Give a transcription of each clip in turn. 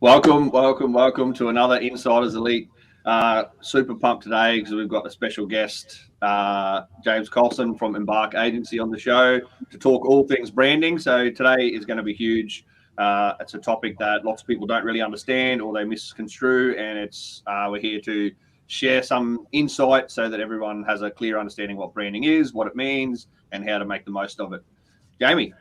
Welcome to another Insiders Elite. Super pumped today because we've got a special guest, James Coulson from Embark Agency on the show to talk all things branding. So today is going to be huge. It's a topic that lots of people don't really understand or they misconstrue, and we're here to share some insight so that everyone has a clear understanding what branding is, what it means, and how to make the most of it. Jamie.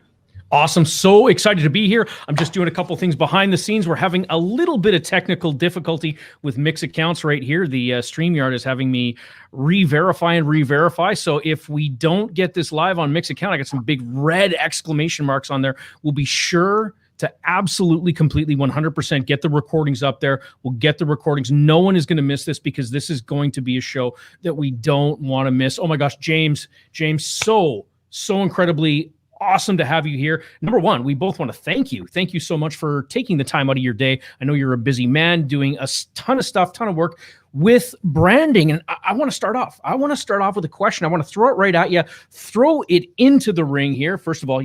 Awesome. So excited to be here. I'm just doing a couple things behind the scenes. We're having a little bit of technical difficulty with Mix accounts right here. The StreamYard is having me re-verify. So if we don't get this live on Mix account, I got some big red exclamation marks on there. We'll be sure to absolutely, completely, 100% get the recordings up there. We'll get the recordings. No one is going to miss this because this is going to be a show that we don't want to miss. Oh my gosh, James, so incredibly awesome to have you here. Number one, we both want to thank you. Thank you so much for taking the time out of your day. I know you're a busy man doing a ton of stuff, ton of work with branding. And I want to start off. With a question. I want to throw it right at you, throw it into the ring here. First of all,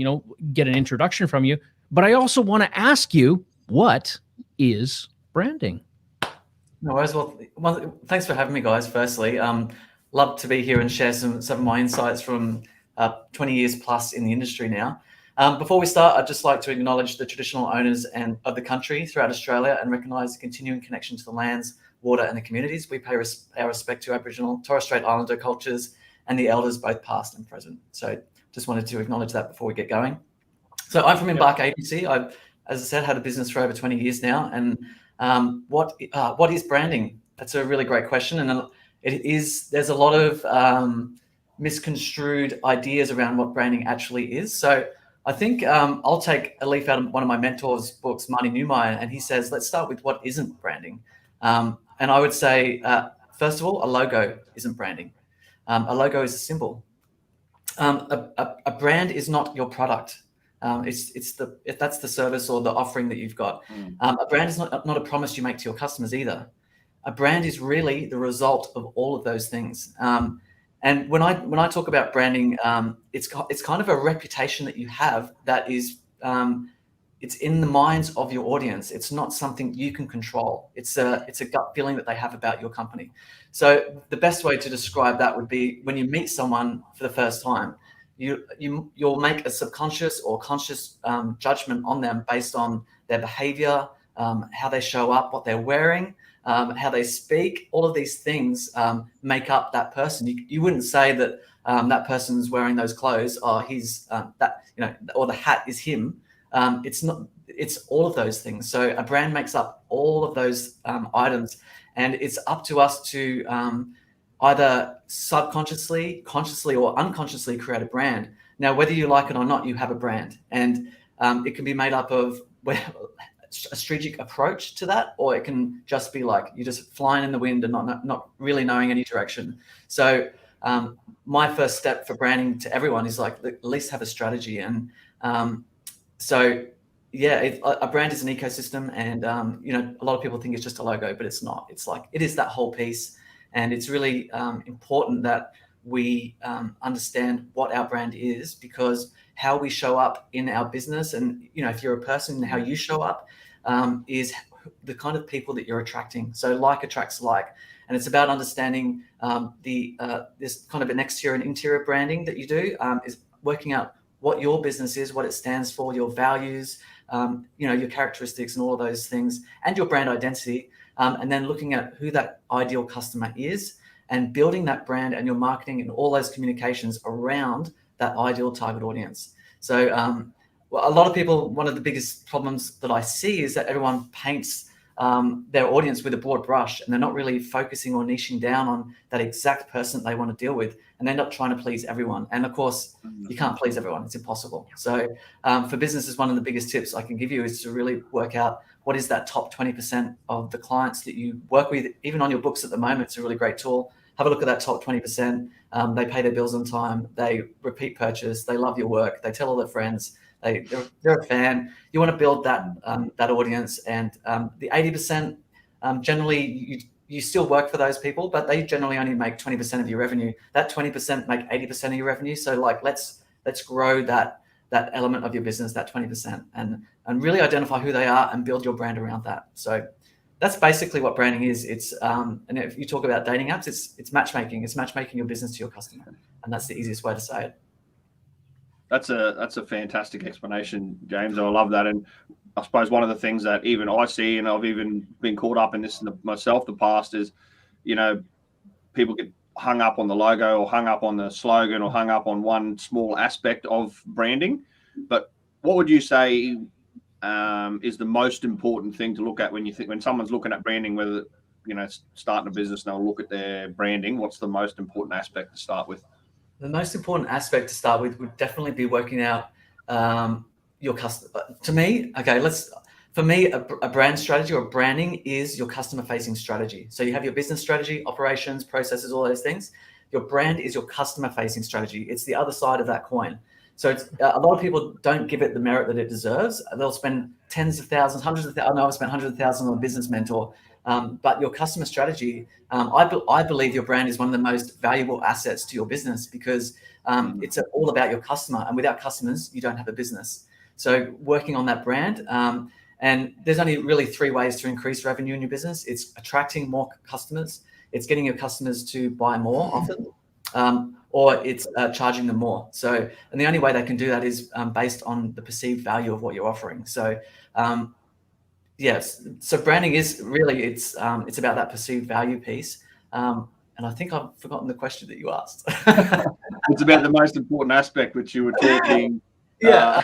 get an introduction from you. But I also want to ask you, what is branding? No worries. Well, thanks for having me, guys. Firstly, love to be here and share some of my insights from 20 years plus in the industry now. Before we start, I'd just like to acknowledge the traditional owners of the country throughout Australia and recognise the continuing connection to the lands, water and the communities. We pay our respect to Aboriginal, Torres Strait Islander cultures and the elders, both past and present. So just wanted to acknowledge that before we get going. So I'm from Embark Agency. I've, as I said, had a business for over 20 years now. And what is branding? That's a really great question. And there's a lot of misconstrued ideas around what branding actually is. So I think I'll take a leaf out of one of my mentors' books, Marty Neumeyer, and he says, let's start with what isn't branding. And I would say, first of all, a logo isn't branding. A logo is a symbol. A brand is not your product. If that's the service or the offering that you've got. A brand is not a promise you make to your customers either. A brand is really the result of all of those things. And when I talk about branding, it's kind of a reputation that you have that is it's in the minds of your audience. It's not something you can control. It's a gut feeling that they have about your company. So the best way to describe that would be when you meet someone for the first time, you'll make a subconscious or conscious judgment on them based on their behavior, how they show up, what they're wearing, how they speak. All of these things make up that person. You wouldn't say that that person's wearing those clothes or or the hat is him. It's not. It's all of those things. So a brand makes up all of those items, and it's up to us to either subconsciously, consciously, or unconsciously create a brand. Now, whether you like it or not, you have a brand, and it can be made up of a strategic approach to that, or it can just be like you're just flying in the wind and not really knowing any direction. So my first step for branding to everyone is like at least have a strategy. And a brand is an ecosystem, and a lot of people think it's just a logo, but it's not. It's like it is that whole piece. And it's really important that we understand what our brand is, because how we show up in our business, and if you're a person, how you show up is the kind of people that you're attracting. So like attracts like, and it's about understanding this kind of an exterior and interior branding that you do is working out what your business is, what it stands for, your values, your characteristics, and all of those things, and your brand identity. And then looking at who that ideal customer is and building that brand and your marketing and all those communications around that ideal target audience. So a lot of people, one of the biggest problems that I see is that everyone paints their audience with a broad brush, and they're not really focusing or niching down on that exact person they want to deal with, and they're not trying to please everyone. And of course, you can't please everyone. It's impossible. So for businesses, one of the biggest tips I can give you is to really work out what is that top 20% of the clients that you work with. Even on your books at the moment, it's a really great tool. Have a look at that top 20%. They pay their bills on time. They repeat purchase. They love your work. They tell all their friends. They're a fan. You want to build that audience. And the 80%, generally you still work for those people, but they generally only make 20% of your revenue. That 20% make 80% of your revenue. So like let's grow that that element of your business, that 20%, and really identify who they are and build your brand around that. So that's basically what branding is. It's and if you talk about dating apps, it's matchmaking. It's matchmaking your business to your customer, and that's the easiest way to say it. That's a fantastic explanation, James. I love that. And I suppose one of the things that even I see, and I've even been caught up in this myself the past, is, people get hung up on the logo or hung up on the slogan or hung up on one small aspect of branding. But what would you say is the most important thing to look at when someone's looking at branding, whether, starting a business and they'll look at their branding? What's the most important aspect to start with? The most important aspect to start with would definitely be working out your customer. To me, for me, a brand strategy or branding is your customer-facing strategy. So you have your business strategy, operations, processes, all those things. Your brand is your customer-facing strategy. It's the other side of that coin. So a lot of people don't give it the merit that it deserves. They'll spend tens of thousands, hundreds of thousands. I know I've spent hundreds of thousands on a business mentor. But your customer strategy, I believe your brand is one of the most valuable assets to your business, because it's all about your customer. And without customers, you don't have a business. So working on that brand, and there's only really 3 ways to increase revenue in your business. It's attracting more customers, it's getting your customers to buy more often, or it's charging them more. So, and the only way they can do that is based on the perceived value of what you're offering. So, yes. So branding is really, it's about that perceived value piece. And I think I've forgotten the question that you asked. It's about the most important aspect, which you were talking. Yeah,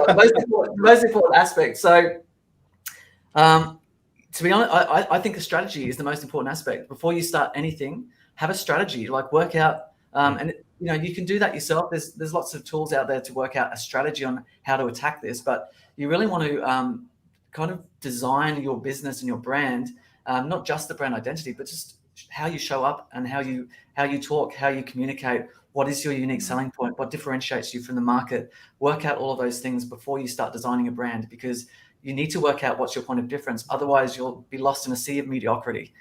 most important aspect. So, to be honest, I think the strategy is the most important aspect. Before you start anything, have a strategy. Like, work out, and you can do that yourself. There's lots of tools out there to work out a strategy on how to attack this, but you really want to kind of design your business and your brand, not just the brand identity, but just how you show up and how you talk, how you communicate. What is your unique selling point? What differentiates you from the market? Work out all of those things before you start designing a brand, because you need to work out what's your point of difference. Otherwise, you'll be lost in a sea of mediocrity.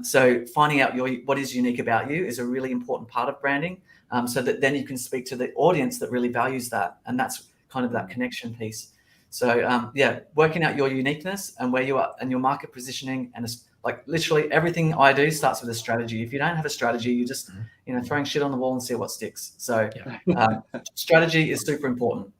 So finding out what is unique about you is a really important part of branding, so that then you can speak to the audience that really values that. And that's kind of that connection piece. So working out your uniqueness and where you are and your market positioning, and like literally everything I do starts with a strategy. If you don't have a strategy, you just throwing shit on the wall and see what sticks. So strategy is super important.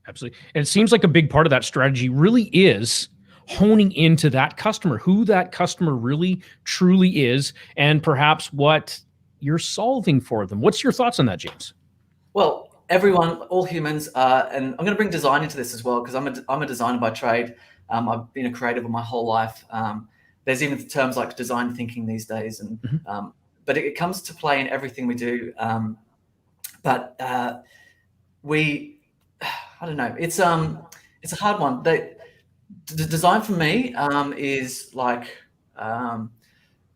Absolutely. And it seems like a big part of that strategy really is honing into that customer, who that customer really truly is, and perhaps what you're solving for them. What's your thoughts on that, James? Well, everyone, all humans, and I'm going to bring design into this as well, because I'm a designer by trade. I've been a creative my whole life. There's even terms like design thinking these days, and but it comes to play in everything we do. But I don't know. It's a hard one. The design for me is like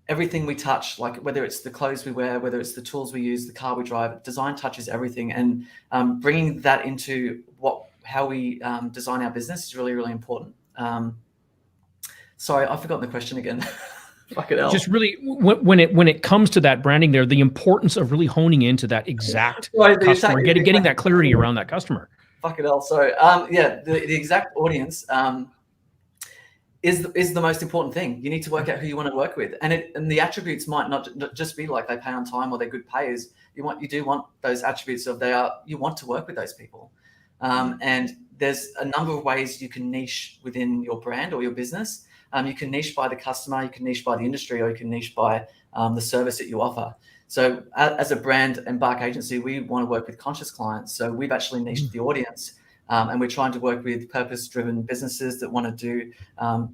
everything we touch, like whether it's the clothes we wear, whether it's the tools we use, the car we drive. Design touches everything, and bringing that into how we design our business is really, really important. Sorry, I've forgotten the question again. Fucking hell. Just really, when it comes to that branding, there, the importance of really honing into that exact customer, getting that clarity around that customer. Fucking hell. So the exact audience is the most important thing. You need to work out who you want to work with, and the attributes might not just be like they pay on time or they're good payers. You do want those attributes of you want to work with those people, and there's a number of ways you can niche within your brand or your business. You can niche by the customer, you can niche by the industry, or you can niche by the service that you offer. So as a brand, Embark Agency, we want to work with conscious clients. So we've actually niched the audience, and we're trying to work with purpose-driven businesses that want to do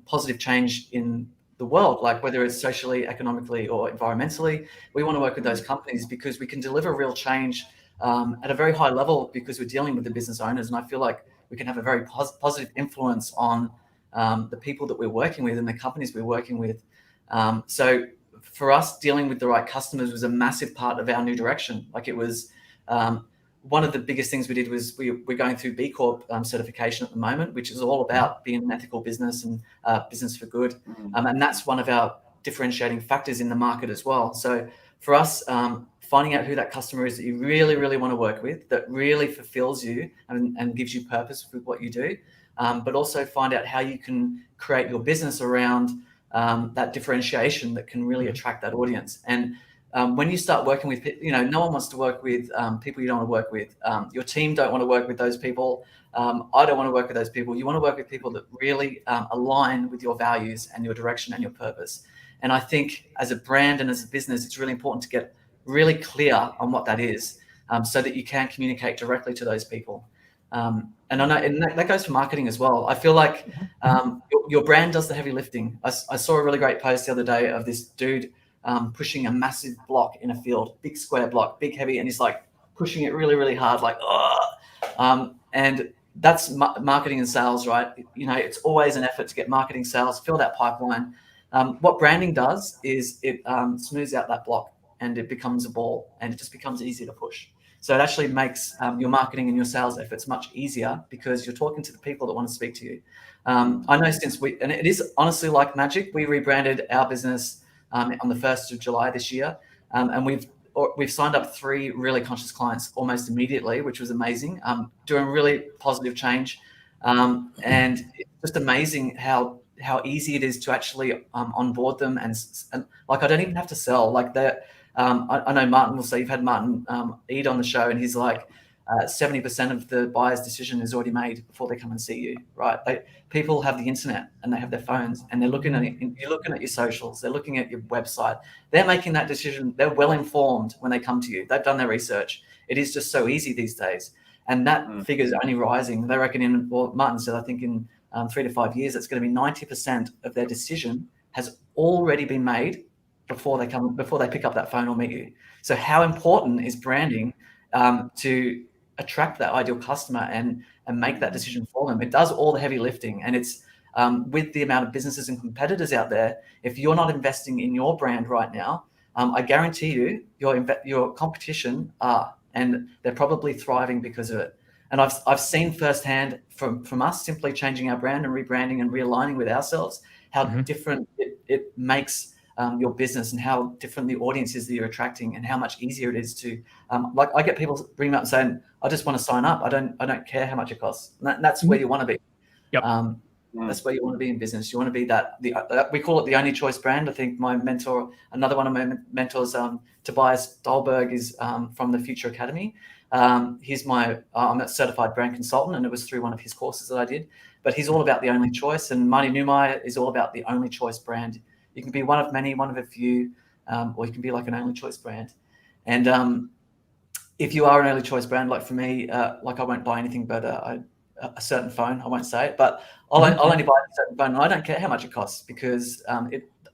positive change in the world, like whether it's socially, economically, or environmentally. We want to work with those companies because we can deliver real change at a very high level, because we're dealing with the business owners. And I feel like we can have a very positive influence on the people that we're working with and the companies we're working with. So for us, dealing with the right customers was a massive part of our new direction. Like, it was one of the biggest things we did was we're going through B-Corp certification at the moment, which is all about being an ethical business and business for good. And that's one of our differentiating factors in the market as well. So for us, finding out who that customer is that you really, really want to work with, that really fulfills you and gives you purpose with what you do, but also find out how you can create your business around that differentiation that can really attract that audience. And when you start working with, no one wants to work with people you don't want to work with. Your team don't want to work with those people. I don't want to work with those people. You want to work with people that really align with your values and your direction and your purpose. And I think as a brand and as a business, it's really important to get really clear on what that is, so that you can communicate directly to those people. And I know, and that goes for marketing as well. I feel like your brand does the heavy lifting. I saw a really great post the other day of this dude pushing a massive block in a field, big square block, big heavy, and he's like pushing it really, really hard, like, and that's marketing and sales, right? It's always an effort to get marketing, sales, fill that pipeline. What branding does is it smooths out that block and it becomes a ball and it just becomes easier to push. So it actually makes your marketing and your sales efforts much easier because you're talking to the people that want to speak to you. I know and it is honestly like magic, we rebranded our business on the 1st of July this year. And we've signed up 3 really conscious clients almost immediately, which was amazing, doing really positive change. And it's just amazing how easy it is to actually onboard them. And like, I don't even have to sell. Like I know Martin will say, you've had Martin Eid on the show, and he's like, 70% of the buyer's decision is already made before they come and see you, right? People have the internet and they have their phones and they're looking at it. You're looking at your socials, they're looking at your website. They're making that decision. They're well informed when they come to you. They've done their research. It is just so easy these days. And that figure is only rising. They reckon Martin said, I think in 3 to 5 years, it's going to be 90% of their decision has already been made before they pick up that phone or meet you. So how important is branding to attract that ideal customer and make that decision for them? It does all the heavy lifting. And it's with the amount of businesses and competitors out there, if you're not investing in your brand right now, I guarantee you your competition are, and they're probably thriving because of it. And I've seen firsthand from us simply changing our brand and rebranding and realigning with ourselves, how different it makes your business and how different the audience is that you're attracting and how much easier it is to, like, I get people bringing up and saying, I just want to sign up. I don't care how much it costs. And that's where you want to be. Yep. That's where you want to be in business. You want to be we call it the only choice brand. I think my mentor, another one of my mentors, Tobias Dahlberg, is from the Future Academy. I'm a certified brand consultant, and it was through one of his courses that I did. But he's all about the only choice, and Marty Neumeyer is all about the only choice brand. You can be one of many, one of a few, or you can be like an only choice brand. And if you are an early choice brand, like for me, like I won't buy anything but a certain phone. I won't say it, but I'll only buy a certain phone. And I don't care how much it costs because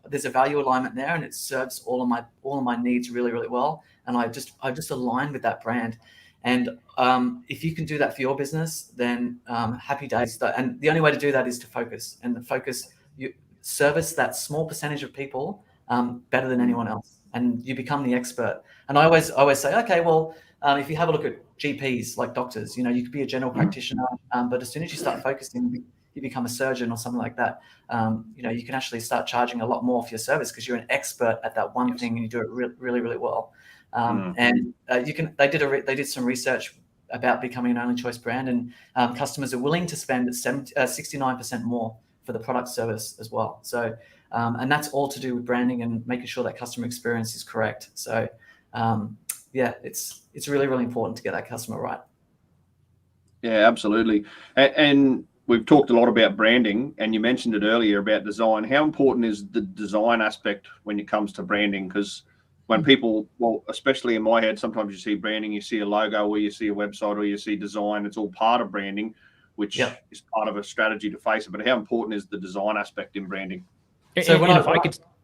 there's a value alignment there, and it serves all of my needs really, really well. And I just align with that brand. And if you can do that for your business, then happy days. And the only way to do that is to focus, and you service that small percentage of people better than anyone else, and you become the expert. And I always say, okay, well, if you have a look at GPs, like doctors, you could be a general practitioner, but as soon as you start focusing, you become a surgeon or something like that. You can actually start charging a lot more for your service because you're an expert at that one thing and you do it really, really well. And they did some research about becoming an only choice brand, and customers are willing to spend 69% more for the product service as well. So, and that's all to do with branding and making sure that customer experience is correct. So, it's really, really important to get that customer right. Yeah, absolutely. And we've talked a lot about branding, and you mentioned it earlier about design. How important is the design aspect when it comes to branding? Because when people, well, especially in my head, sometimes you see branding, you see a logo, or you see a website, or you see design. It's all part of branding, which is part of a strategy to face it. But how important is the design aspect in branding? So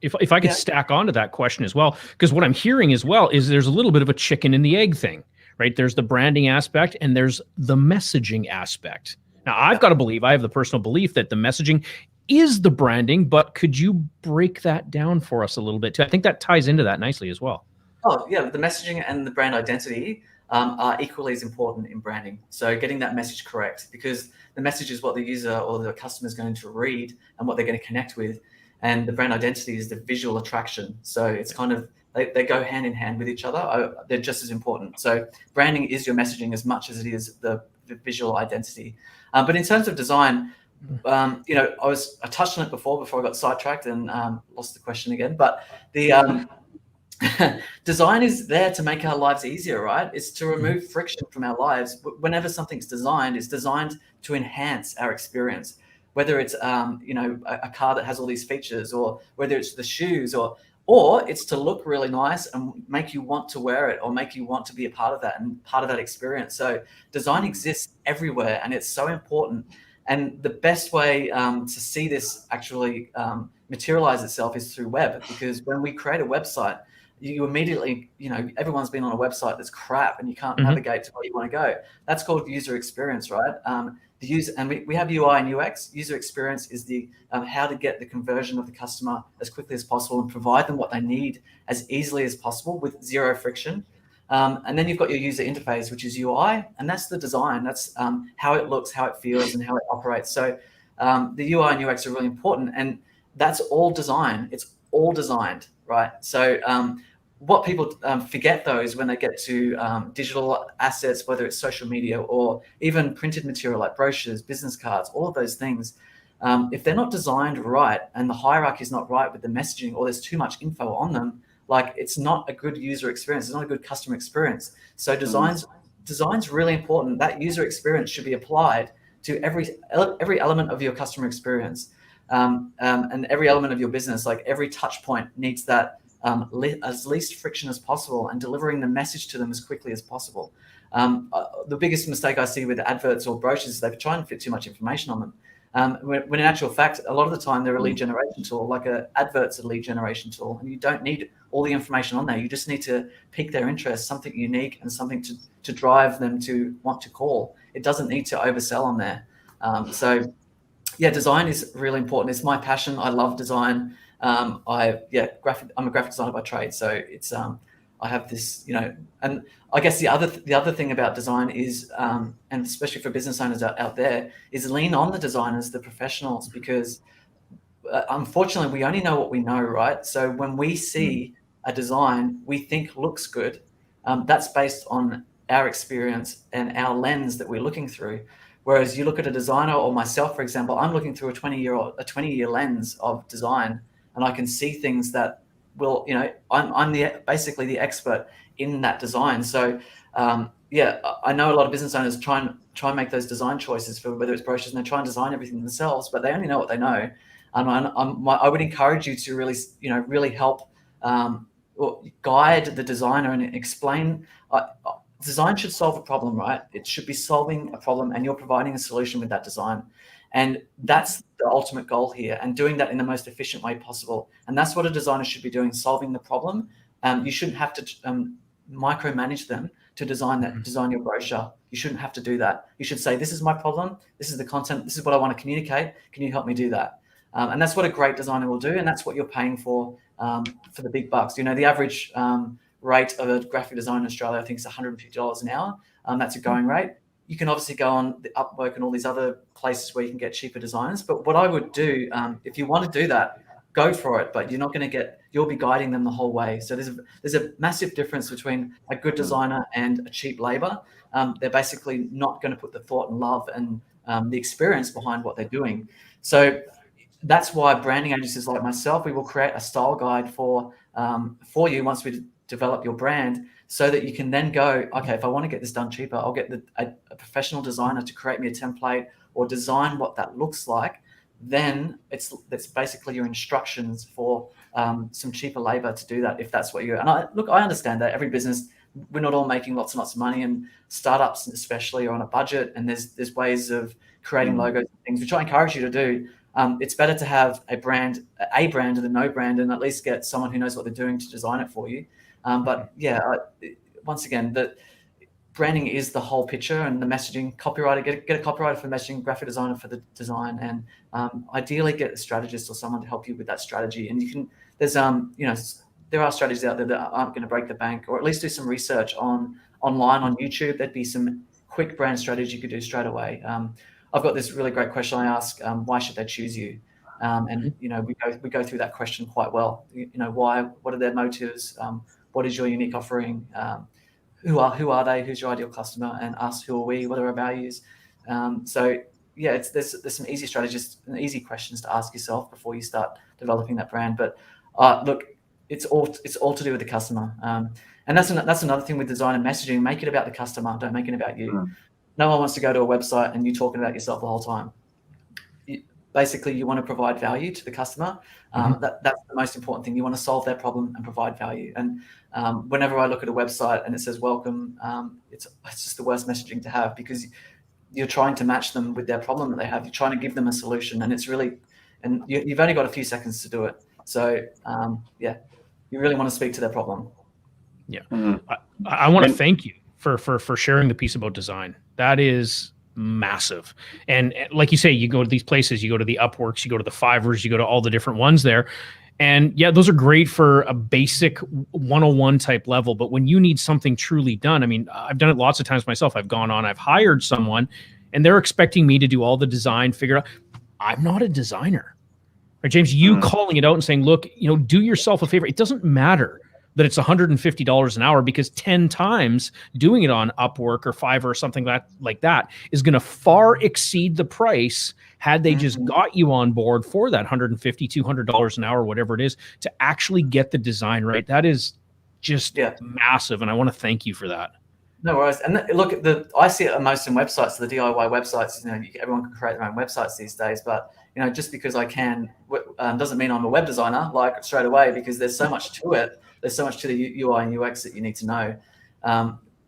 if I could stack onto that question as well, because what I'm hearing as well is there's a little bit of a chicken and the egg thing, right? There's the branding aspect and there's the messaging aspect. Now, I've got to believe, I have the personal belief that the messaging is the branding, but could you break that down for us a little bit too? I think that ties into that nicely as well. Oh, yeah. The messaging and the brand identity are equally as important in branding. So getting that message correct, because the message is what the user or the customer is going to read and what they're going to connect with. And the brand identity is the visual attraction. So it's kind of they go hand in hand with each other. They're just as important. So branding is your messaging as much as it is the visual identity. But in terms of design, I touched on it before I got sidetracked and lost the question again. But the design is there to make our lives easier, right? It's to remove friction from our lives. Whenever something's designed, it's designed to enhance our experience. Whether it's a car that has all these features, or whether it's the shoes, or it's to look really nice and make you want to wear it, or make you want to be a part of that and part of that experience. So design exists everywhere, and it's so important. And the best way to see this actually materialize itself is through web, because when we create a website, you immediately, everyone's been on a website that's crap and you can't navigate to where you want to go. That's called user experience, right? The user, and we have UI and UX. User experience is the how to get the conversion of the customer as quickly as possible and provide them what they need as easily as possible with zero friction. And then you've got your user interface, which is UI, and that's the design. That's how it looks, how it feels, and how it operates. So the UI and UX are really important, and that's all design. It's all designed, right? So what people forget, though, is when they get to digital assets, whether it's social media or even printed material like brochures, business cards, all of those things, if they're not designed right and the hierarchy is not right with the messaging, or there's too much info on them, like, it's not a good user experience. It's not a good customer experience. So design's really important. That user experience should be applied to every element of your customer experience, and every element of your business. Like, every touch point needs that as least friction as possible, and delivering the message to them as quickly as possible. The biggest mistake I see with adverts or brochures is they try and fit too much information on them. When in actual fact, a lot of the time they're a lead generation tool, like an advert's a lead generation tool, and you don't need all the information on there. You just need to pique their interest, something unique and something to drive them to want to call. It doesn't need to oversell on there. So yeah, design is really important. It's my passion. I love design. I'm a graphic designer by trade. So it's, I have this, and I guess the other thing about design is, and especially for business owners out there, is lean on the designers, the professionals, because unfortunately we only know what we know, right? So when we see a design we think looks good, that's based on our experience and our lens that we're looking through. Whereas you look at a designer, or myself, for example, I'm looking through a 20-year lens of design, and I can see things that will, I'm basically the expert in that design. So I know a lot of business owners try and make those design choices for whether it's brochures, and they try and design everything themselves, but they only know what they know. And I would encourage you to really help guide the designer and explain. Design should solve a problem, right? It should be solving a problem, and you're providing a solution with that design. And that's the ultimate goal here, and doing that in the most efficient way possible. And that's what a designer should be doing, solving the problem. You shouldn't have to micromanage them to design your brochure. You shouldn't have to do that. You should say, this is my problem, this is the content, this is what I want to communicate. Can you help me do that? And that's what a great designer will do, and that's what you're paying for the big bucks. The average rate of a graphic designer in Australia, I think, is $150 an hour. That's a going rate. You can obviously go on the Upwork and all these other places where you can get cheaper designers. But what I would do, if you want to do that, go for it. But you'll be guiding them the whole way. So there's a massive difference between a good designer and a cheap labor. They're basically not going to put the thought and love and the experience behind what they're doing. So that's why branding agencies like myself, we will create a style guide for you once we develop your brand, so that you can then go, okay, if I want to get this done cheaper, I'll get a professional designer to create me a template or design what that looks like. Then that's basically your instructions for some cheaper labor to do that, if that's what you're. And I understand that every business, we're not all making lots and lots of money, and startups especially are on a budget, and there's ways of creating logos and things, which I encourage you to do. It's better to have a brand than no brand, and at least get someone who knows what they're doing to design it for you. But yeah, once again, the branding is the whole picture, and the messaging. Copywriter, get a copywriter for messaging, graphic designer for the design, and ideally get a strategist or someone to help you with that strategy. And you can, there are strategies out there that aren't going to break the bank, or at least do some research online on YouTube. There'd be some quick brand strategy you could do straight away. I've got this really great question I ask: why should they choose you? And we go through that question quite well. Why? What are their motives? What is your unique offering? Who are they? Who's your ideal customer? And us, who are we? What are our values? There's some easy strategies and easy questions to ask yourself before you start developing that brand. But look, it's all to do with the customer. And that's another thing with design and messaging. Make it about the customer. Don't make it about you. No one wants to go to a website and you talking about yourself the whole time. Basically, you want to provide value to the customer. That's the most important thing. You want to solve their problem and provide value. And whenever I look at a website and it says welcome, it's just the worst messaging to have, because you're trying to match them with their problem that they have. You're trying to give them a solution, and you've only got a few seconds to do it. So you really want to speak to their problem. Yeah, I want to thank you for sharing the piece about design. That is massive. And like you say, you go to these places, you go to the Upworks, you go to the Fivers, you go to all the different ones there. And yeah, those are great for a basic 101 type level. But when you need something truly done, I mean, I've done it lots of times myself. I've gone on, I've hired someone and they're expecting me to do all the design, figure out. I'm not a designer. Right, James, you calling it out and saying, look, do yourself a favor. It doesn't matter that it's $150 an hour, because 10 times doing it on Upwork or Fiverr or something like that is going to far exceed the price had they just got you on board for that $150, $200 an hour, whatever it is, to actually get the design right. That is just massive, and I want to thank you for that. No worries. And look, I see it most in websites, the DIY websites. Everyone can create their own websites these days, but just because I can doesn't mean I'm a web designer like straight away, because there's so much to it. There's so much to the UI and UX that you need to know.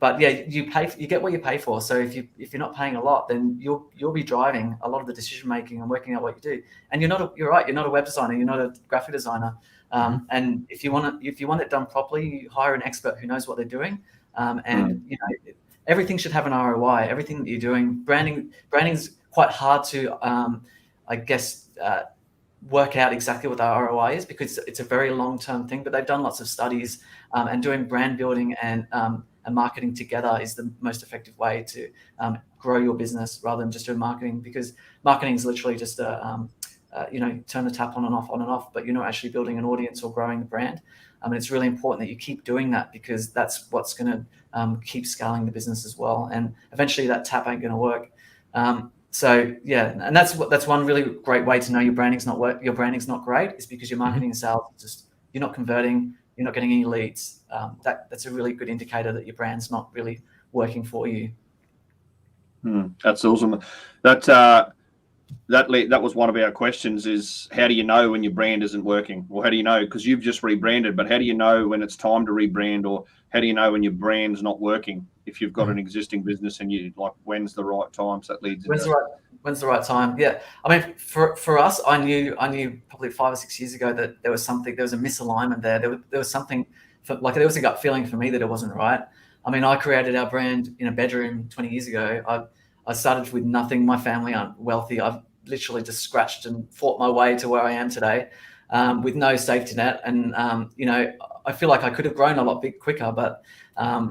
But yeah, you get what you pay for. So if you're not paying a lot, then you'll be driving a lot of the decision making and working out what you do. And you're right. You're not a web designer. You're not a graphic designer. And if you want it done properly, you hire an expert who knows what they're doing. Everything should have an ROI. Everything that you're doing, branding's quite hard to, work out exactly what the ROI is, because it's a very long-term thing. But they've done lots of studies, and doing brand building and marketing together is the most effective way to grow your business rather than just doing marketing, because marketing is literally just turn the tap on and off, but you're not actually building an audience or growing the brand. And it's really important that you keep doing that, because that's what's going to keep scaling the business as well. And eventually that tap ain't going to work. And that's one really great way to know your branding's not great, is because your marketing and sales you're not converting, you're not getting any leads. That's a really good indicator that your brand's not really working for you. That's awesome. That was one of our questions, is how do you know when your brand isn't working? Or how do you know, because you've just rebranded, but how do you know when it's time to rebrand? Or how do you know when your brand's not working if you've got an existing business, and when's the right time? So that leads when's the right time? Yeah. I mean, for us, I knew probably 5 or 6 years ago that there was a misalignment there. There was something, there was a gut feeling for me that it wasn't right. I mean, I created our brand in a bedroom 20 years ago. I started with nothing. My family aren't wealthy. I've literally just scratched and fought my way to where I am today, with no safety net. And, I feel like I could have grown a lot quicker, but I've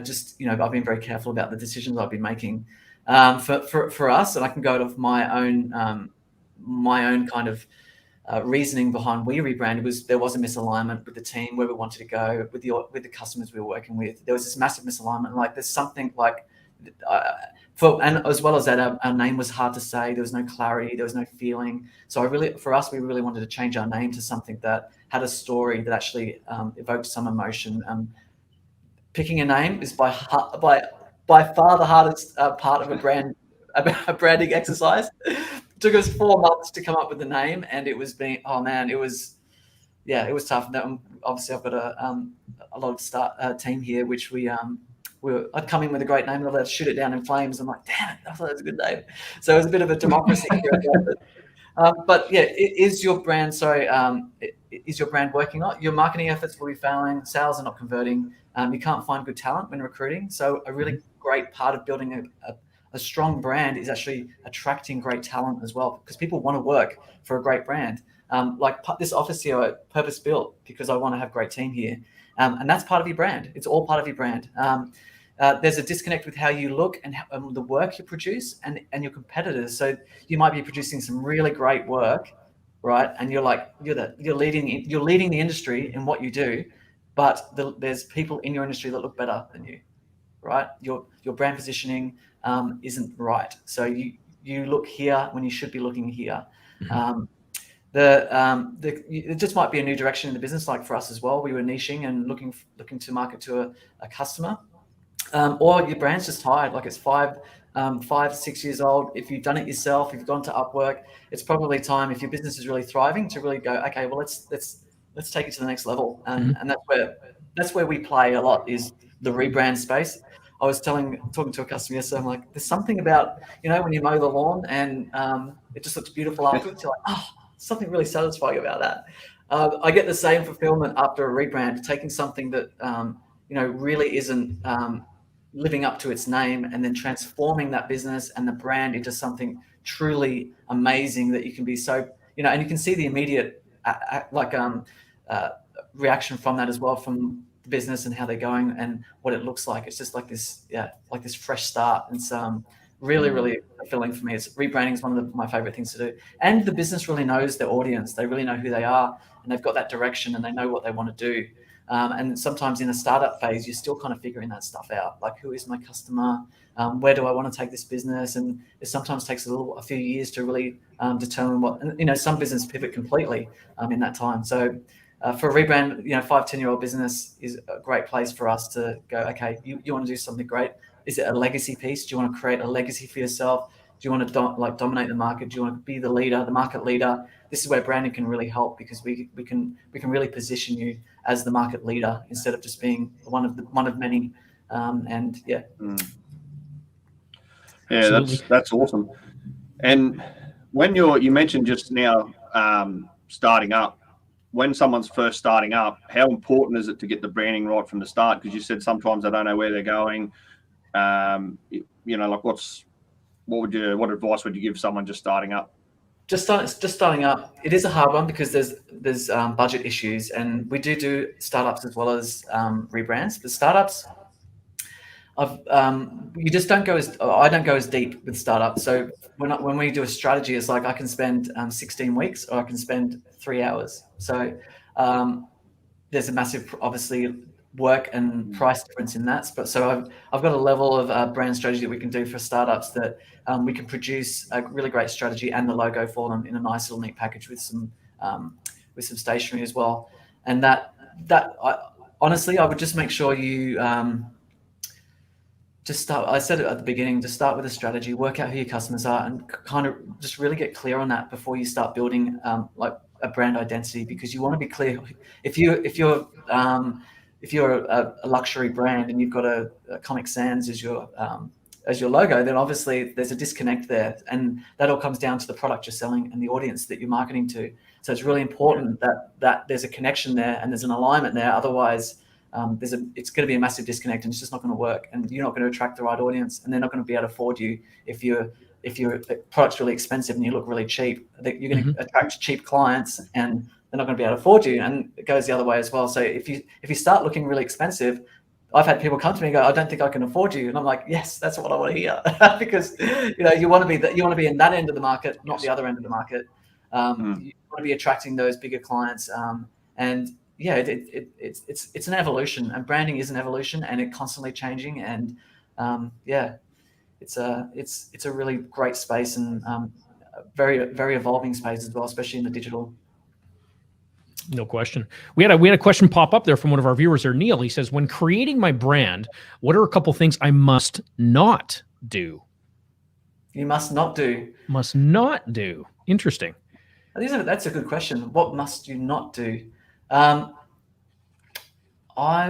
been very careful about the decisions I've been making. For us, and I can go to my own kind of reasoning behind we rebranded, there was a misalignment with the team, where we wanted to go, with the customers we were working with. There was this massive misalignment. Like there's something like, and as well as that, our name was hard to say. There was no clarity. There was no feeling. So for us, we really wanted to change our name to something that had a story that actually evoked some emotion. Picking a name is by far the hardest part of a branding exercise. It took us 4 months to come up with the name, and it was tough. Obviously, I've got a lot of team here, which I'd come in with a great name and I'd shoot it down in flames. I'm like, damn it, I thought that was a good name. So it was a bit of a democracy. But yeah, is your brand working? Your marketing efforts will be failing. Sales are not converting. You can't find good talent when recruiting. So a really great part of building a strong brand is actually attracting great talent as well, because people want to work for a great brand. Like this office here, I purpose built because I want to have a great team here. And that's part of your brand. It's all part of your brand. There's a disconnect with how you look and the work you produce and your competitors. So you might be producing some really great work, right? And you're leading the industry in what you do, but there's people in your industry that look better than you, right? Your brand positioning isn't right, so you look here when you should be looking here. It just might be a new direction in the business. Like for us as well, we were niching and looking to market to a customer, or your brand's just tired. Like it's 6 years old. If you've done it yourself, if you've gone to Upwork, it's probably time, if your business is really thriving, to really go, okay, well, let's take it to the next level. And that's where we play a lot, is the rebrand space. I was talking to a customer yesterday. I'm like, there's something about, when you mow the lawn and it just looks beautiful afterwards. You're like, oh, something really satisfying about that. I get the same fulfillment after a rebrand, taking something that really isn't living up to its name, and then transforming that business and the brand into something truly amazing that you can be so, and you can see the immediate reaction from that as well, from the business and how they're going and what it looks like. It's just like this fresh start. It's really, really fulfilling for me. Rebranding is one of my favorite things to do. And the business really knows their audience. They really know who they are, and they've got that direction, and they know what they want to do. And sometimes in a startup phase, you're still kind of figuring that stuff out. Like, who is my customer? Where do I want to take this business? And it sometimes takes a few years to really determine what, and, some business pivot completely in that time. So for a rebrand, 5-10-year-old business is a great place for us to go, okay, you want to do something great. Is it a legacy piece? Do you want to create a legacy for yourself? Do you want to dominate the market? Do you want to be the leader, the market leader? This is where branding can really help, because we can really position you as the market leader instead of just being one of many. Yeah, that's awesome. And when you mentioned just now starting up, when someone's first starting up, how important is it to get the branding right from the start? Because you said sometimes they don't know where they're going. What advice would you give someone just starting up? Just starting up, it is a hard one, because there's budget issues, and we do startups as well as rebrands. But startups, you just don't go I don't go as deep with startups. So when we do a strategy, it's like I can spend 16 weeks, or I can spend 3 hours. So there's a massive, obviously, work and price difference in that. But so I've got a level of brand strategy that we can do for startups, that we can produce a really great strategy and the logo for them in a nice little neat package with some stationery as well. And honestly, I would just make sure you just start. I said it at the beginning, just start with a strategy, work out who your customers are, and kind of just really get clear on that before you start building a brand identity, because you want to be clear. If you're a luxury brand and you've got a Comic Sans as your logo, then obviously there's a disconnect there, and that all comes down to the product you're selling and the audience that you're marketing to. So it's really important that there's a connection there and there's an alignment there. Otherwise, it's going to be a massive disconnect, and it's just not going to work, and you're not going to attract the right audience, and they're not going to be able to afford you if your product's really expensive and you look really cheap. You're going to attract cheap clients, and they're not going to be able to afford you. And it goes the other way as well. So if you start looking really expensive, I've had people come to me and go, I don't think I can afford you. And I'm like, yes, that's what I want to hear. Because, you want to be in that end of the market, not the other end of the market. You want to be attracting those bigger clients. And yeah, it's an evolution, and branding is an evolution, and it's constantly changing. And it's a really great space, and very, very evolving space as well, especially in the digital. No question. We had a question pop up there from one of our viewers there, Neil. He says, when creating my brand, what are a couple things I must not do? You must not do. Must not do. Interesting. That's a good question. What must you not do? I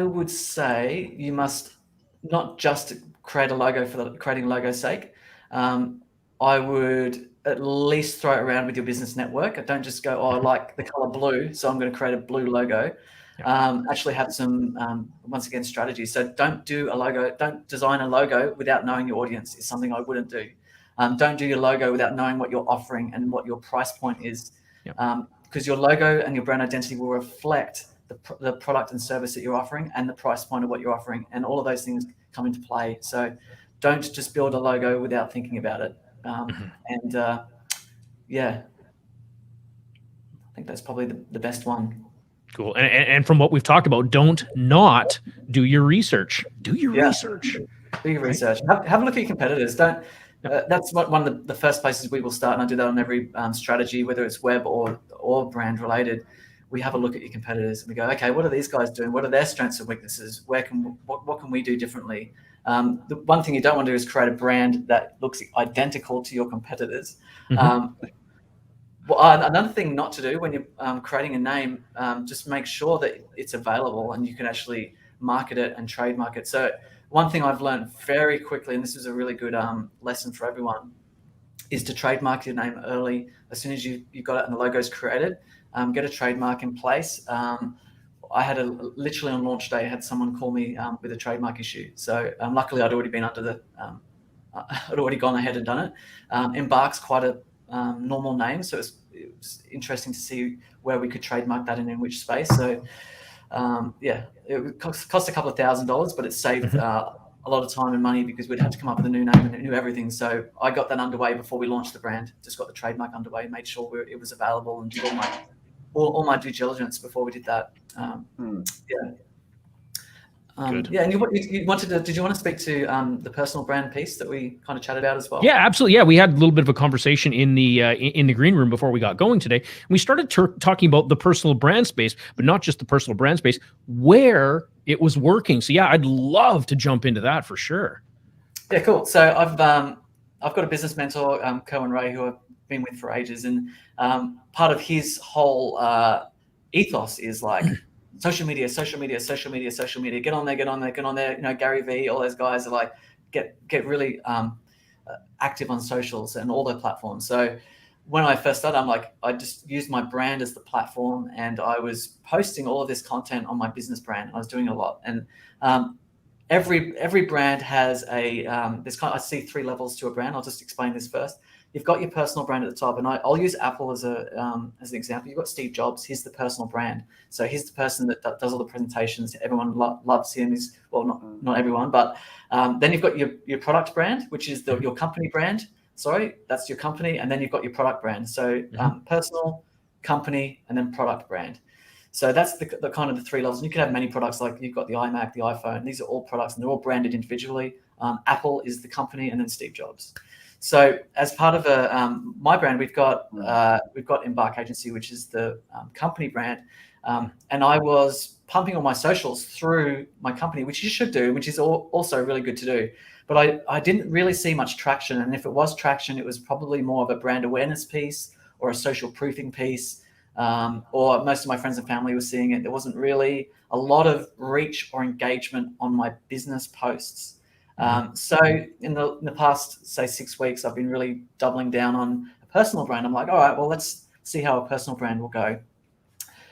would say you must not just create a logo for creating logo's sake. I would at least throw it around with your business network. Don't just go, I like the color blue, so I'm going to create a blue logo. Actually have some, once again, strategy. So don't design a logo without knowing your audience, is something I wouldn't do. Don't do your logo without knowing what you're offering and what your price point is. Because your logo and your brand identity will reflect the product and service that you're offering and the price point of what you're offering. And all of those things come into play. So don't just build a logo without thinking about it. think that's probably the best one. Cool. And from what we've talked about, don't not do your research. Do your research. Do your research. Have a look at your competitors. Don't. That's one of the first places we will start, and I do that on every strategy, whether it's web or brand related. We have a look at your competitors and we go, okay, what are these guys doing? What are their strengths and weaknesses? What can we do differently? The one thing you don't want to do is create a brand that looks identical to your competitors. Well, another thing not to do when you're creating a name, just make sure that it's available and you can actually market it and trademark it. So one thing I've learned very quickly, and this is a really good lesson for everyone, is to trademark your name early. As soon as you got it and the logo's created, get a trademark in place. I had literally on launch day, I had someone call me with a trademark issue. So luckily I'd already been I'd already gone ahead and done it. Embark's quite a normal name, so it was interesting to see where we could trademark that and in which space. So it cost a couple of $1,000s, but it saved a lot of time and money because we'd have to come up with a new name and new everything. So I got that underway before we launched the brand. Just got the trademark underway, made sure it was available, and did all my due diligence before we did that. Good. Yeah, and you wanted to? Did you want to speak to the personal brand piece that we kind of chatted about as well? Yeah, absolutely. Yeah, we had a little bit of a conversation in the green room before we got going today. We started talking about the personal brand space, but not just the personal brand space, where it was working. So yeah, I'd love to jump into that for sure. Yeah, cool. So I've got a business mentor, Cohen Ray, who I've been with for ages, and part of his whole ethos is like social media. Get on there. You know, Gary Vee, all those guys are like, get really active on socials and all their platforms. So when I first started, I'm like, I just used my brand as the platform, and I was posting all of this content on my business brand. I was doing a lot, and every brand has I see 3 levels to a brand. I'll just explain this first. You've got your personal brand at the top, and I'll use Apple as an example. You've got Steve Jobs. He's the personal brand. So he's the person that does all the presentations. Everyone loves him. Not everyone, but then you've got your product brand, which is your company brand. Sorry, that's your company, and then you've got your product brand. So personal, company, and then product brand. So that's the kind of the 3 levels. And you can have many products, like you've got the iMac, the iPhone. These are all products, and they're all branded individually. Apple is the company, and then Steve Jobs. So as part of my brand, we've got Embark Agency, which is the company brand, and I was pumping all my socials through my company, which you should do, which is also really good to do. But I didn't really see much traction, and if it was traction, it was probably more of a brand awareness piece or a social proofing piece, or most of my friends and family were seeing it. There wasn't really a lot of reach or engagement on my business posts. So in the past, say 6 weeks, I've been really doubling down on a personal brand. I'm like, all right, well, let's see how a personal brand will go.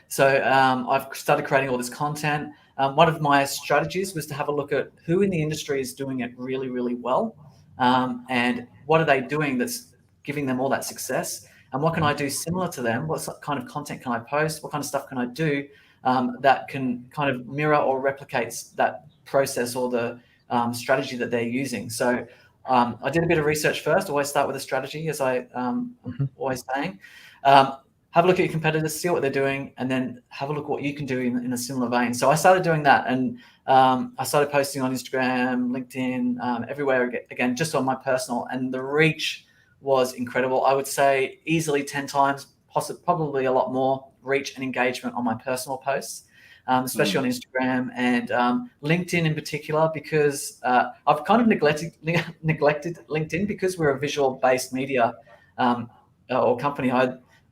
So I've started creating all this content. One of my strategies was to have a look at who in the industry is doing it really, really well, and what are they doing that's giving them all that success, and what can I do similar to them? What kind of content can I post? What kind of stuff can I do that can kind of mirror or replicates that process or the strategy that they're using? So I did a bit of research first. Always start with a strategy, as I always saying. Have a look at your competitors, see what they're doing, and then have a look at what you can do in a similar vein. So I started doing that, and I started posting on Instagram, LinkedIn, everywhere, again, just on my personal, and the reach was incredible. I would say easily 10 times, probably a lot more reach and engagement on my personal posts. Especially on Instagram and LinkedIn in particular, because I've kind of neglected LinkedIn because we're a visual-based media or company.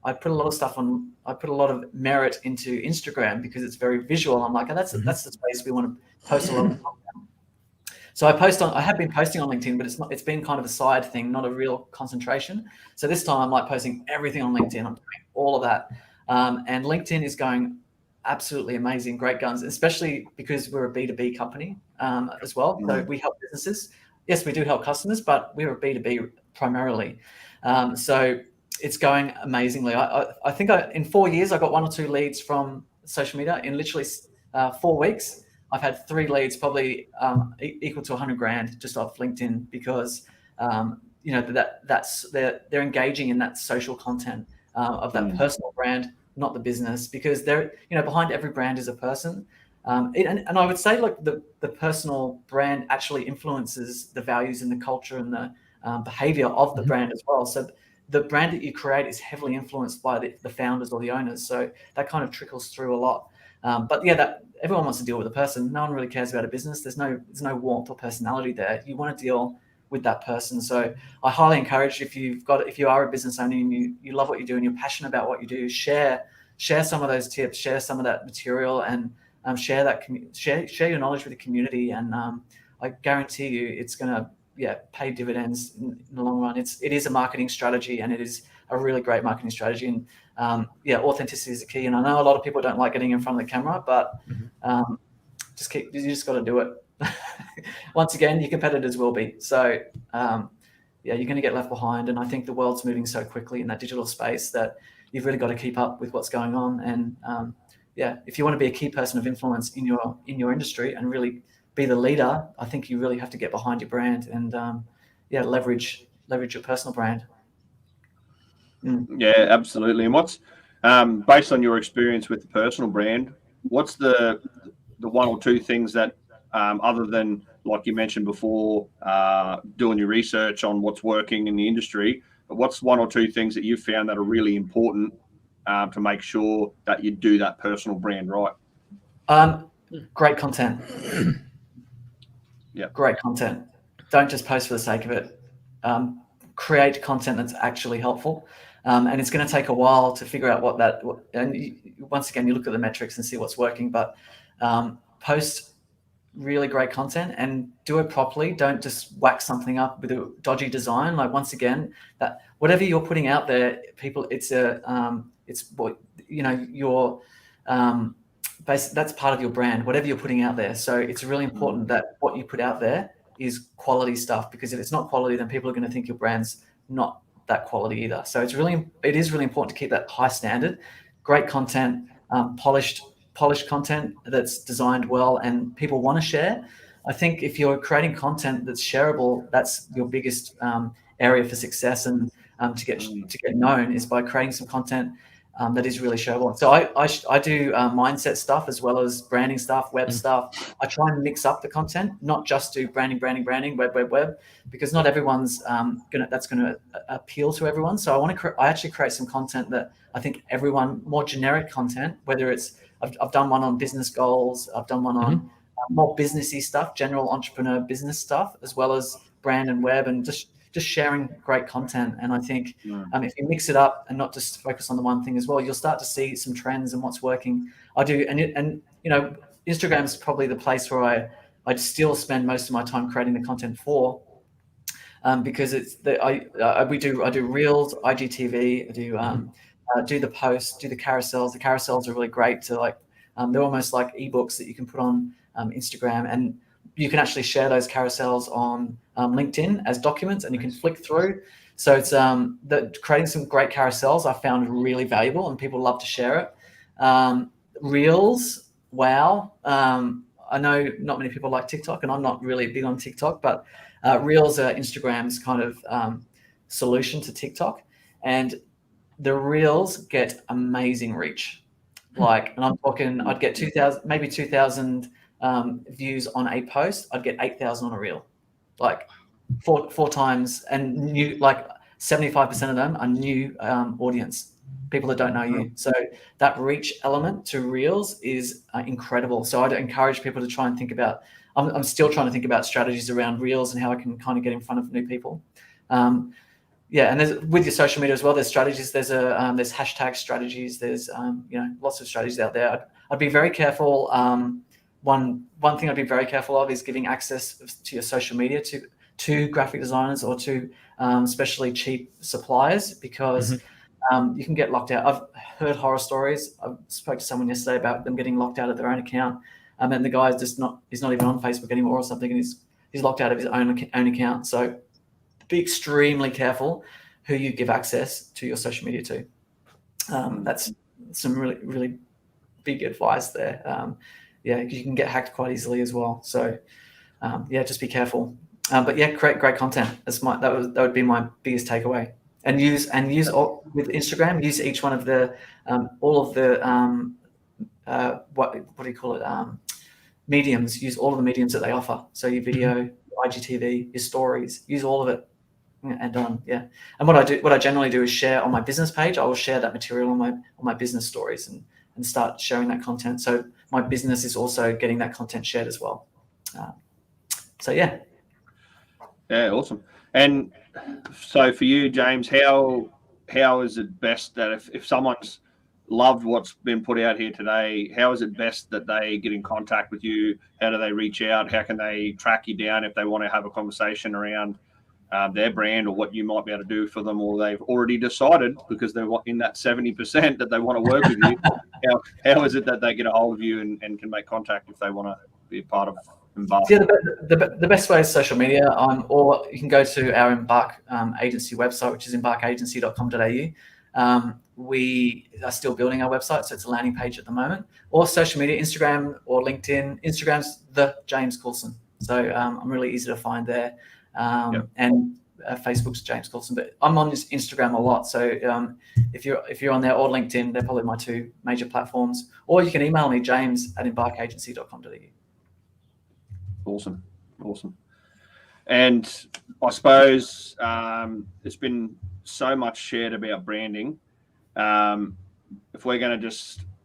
I put a lot of stuff on. I put a lot of merit into Instagram because it's very visual. I'm like, that's the space we want to post a lot of content. So I have been posting on LinkedIn, but it's been kind of a side thing, not a real concentration. So this time I'm like posting everything on LinkedIn. I'm doing all of that, and LinkedIn is going absolutely amazing, great guns, especially because we're a B2B company as well. So we help businesses. Yes, we do help customers, but we're a B2B primarily. So it's going amazingly. I think in 4 years, I got 1 or 2 leads from social media. In literally 4 weeks, I've had 3 leads, probably equal to $100,000 just off LinkedIn, because they're engaging in that social content of that personal brand not the business, because they're, behind every brand is a person. And I would say like the personal brand actually influences the values and the culture and the behavior of the brand as well. So the brand that you create is heavily influenced by the founders or the owners. So that kind of trickles through a lot. But yeah, that everyone wants to deal with a person. No one really cares about a business. There's no warmth or personality there. You want to deal with that person. So I highly encourage, if you are a business owner and you love what you do and you're passionate about what you do, share some of those tips, share some of that material, and share your knowledge with the community. And I guarantee you, it's going to pay dividends in the long run. It is a marketing strategy, and it is a really great marketing strategy. And authenticity is the key. And I know a lot of people don't like getting in front of the camera, but you just got to do it. Once again, your competitors will be. So you're going to get left behind. And I think the world's moving so quickly in that digital space that you've really got to keep up with what's going on. And if you want to be a key person of influence in your industry and really be the leader, I think you really have to get behind your brand and leverage your personal brand. Yeah, absolutely. And what's based on your experience with the personal brand, what's the one or two things that other than, like you mentioned before, doing your research on what's working in the industry, but what's one or two things that you've found that are really important to make sure that you do that personal brand right? Great content. Yeah. Great content. Don't just post for the sake of it. Create content that's actually helpful. And it's going to take a while to figure out once again, you look at the metrics and see what's working, but post really great content and do it properly. Don't just whack something up with a dodgy design. Like, once again, that whatever you're putting out there, people, that's part of your brand, whatever you're putting out there. So it's really important that what you put out there is quality stuff, because if it's not quality, then people are going to think your brand's not that quality either. So it is really important to keep that high standard, great content, polished content that's designed well and people want to share. I think if you're creating content that's shareable, that's your biggest area for success and to get known, is by creating some content that is really shareable. So I do mindset stuff as well as branding stuff, web stuff. I try and mix up the content, not just do branding, web, because not everyone's that's gonna appeal to everyone. So I actually create some content that I think everyone, more generic content, whether it's I've done one on business goals, I've done one on more businessy stuff, general entrepreneur business stuff, as well as brand and web, and just sharing great content. And I think if you mix it up and not just focus on the one thing as well, you'll start to see some trends and what's working. Instagram is probably the place where I still spend most of my time creating the content for, because I do Reels, IGTV, I do the posts, do the carousels. The carousels are really great to they're almost like ebooks that you can put on Instagram, and you can actually share those carousels on LinkedIn as documents, and you can flick through. So it's creating some great carousels I found really valuable, and people love to share it. Reels, wow. I know not many people like TikTok, and I'm not really big on TikTok, but Reels are Instagram's kind of solution to TikTok, and the Reels get amazing reach. And I'm talking, I'd get 2,000 views on a post. I'd get 8,000 on a Reel, four times, and new, 75% of them are new audience, people that don't know you. So that reach element to Reels is incredible. So I'd encourage people to try and think about, I'm still trying to think about strategies around Reels and how I can kind of get in front of new people. And there's, with your social media as well, there's strategies. There's hashtag strategies. There's lots of strategies out there. I'd be very careful. One thing I'd be very careful of is giving access to your social media to graphic designers or to especially cheap suppliers, because you can get locked out. I've heard horror stories. I spoke to someone yesterday about them getting locked out of their own account, and the guy's he's not even on Facebook anymore or something, and he's locked out of his own account. So be extremely careful who you give access to your social media to. That's some really, really big advice there. You can get hacked quite easily as well. So just be careful. Create great content. That would be my biggest takeaway. And use all, with Instagram, use each one of the all of the what do you call it, mediums. Use all of the mediums that they offer. So your video, IGTV, your stories, use all of it. And yeah, and what I generally do is share on my business page. I will share that material on my business stories and start sharing that content. So my business is also getting that content shared as well. So yeah. Yeah, awesome. And so for you, James, how is it best that if someone's loved what's been put out here today, how is it best that they get in contact with you? How do they reach out? How can they track you down if they want to have a conversation around their brand or what you might be able to do for them, or they've already decided because they're in that 70% that they want to work with you? How is it that they get a hold of you and can make contact if they want to be a part of Embark? Yeah, the best way is social media, or you can go to our Embark Agency website, which is embarkagency.com.au. We are still building our website, so it's a landing page at the moment. Or social media, Instagram or LinkedIn. Instagram's the James Coulson, so I'm really easy to find there. And Facebook's James Coulson, but I'm on this Instagram a lot. So if you're on there, or LinkedIn, they're probably my two major platforms. Or you can email me, james@embarkagency.com.au. Awesome. And I suppose there's been so much shared about branding. If we're going to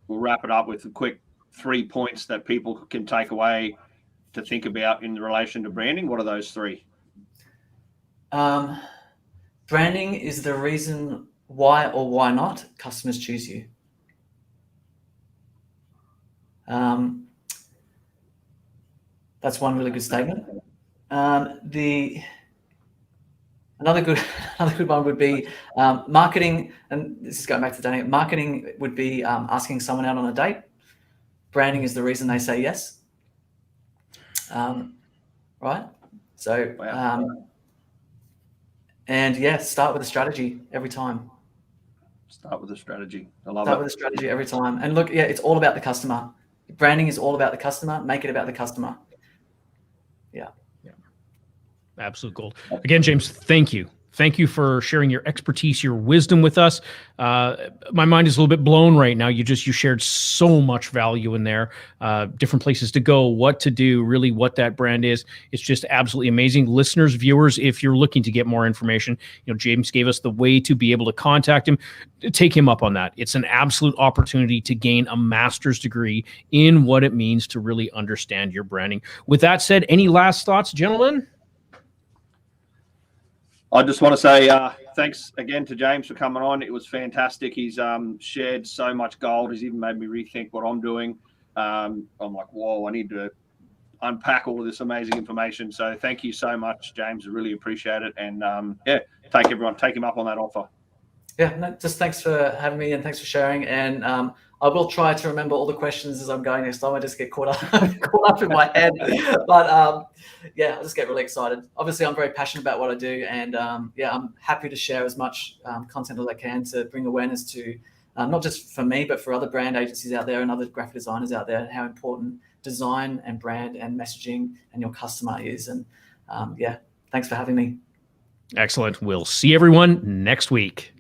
we'll wrap it up with a quick 3 points that people can take away to think about in relation to branding. What are those 3? Branding is the reason why or why not customers choose you. That's one really good statement. Another good one would be marketing, and this is going back to Danny. Marketing would be asking someone out on a date. Branding is the reason they say yes. Right? So, and yeah, start with a strategy every time. Start with a strategy. I love it. Start with a strategy every time. And look, yeah, it's all about the customer. Branding is all about the customer. Make it about the customer. Yeah. Absolute gold. Again, James, thank you. Thank you for sharing your expertise, your wisdom with us. My mind is a little bit blown right now. You shared so much value in there, different places to go, what to do, really what that brand is. It's just absolutely amazing. Listeners, viewers, if you're looking to get more information, James gave us the way to be able to contact him. Take him up on that. It's an absolute opportunity to gain a master's degree in what it means to really understand your branding. With that said, any last thoughts, gentlemen? I just want to say thanks again to James for coming on. It was fantastic. He's shared so much gold. He's even made me rethink what I'm doing. I'm like, whoa, I need to unpack all of this amazing information. So thank you so much, James. I really appreciate it. And take him up on that offer. Yeah, no, just thanks for having me and thanks for sharing. And I will try to remember all the questions as I'm going next time. I just get caught up in my head. But yeah, I just get really excited. Obviously, I'm very passionate about what I do. And I'm happy to share as much content as I can to bring awareness to not just for me, but for other brand agencies out there and other graphic designers out there, how important design and brand and messaging and your customer is. And thanks for having me. Excellent. We'll see everyone next week.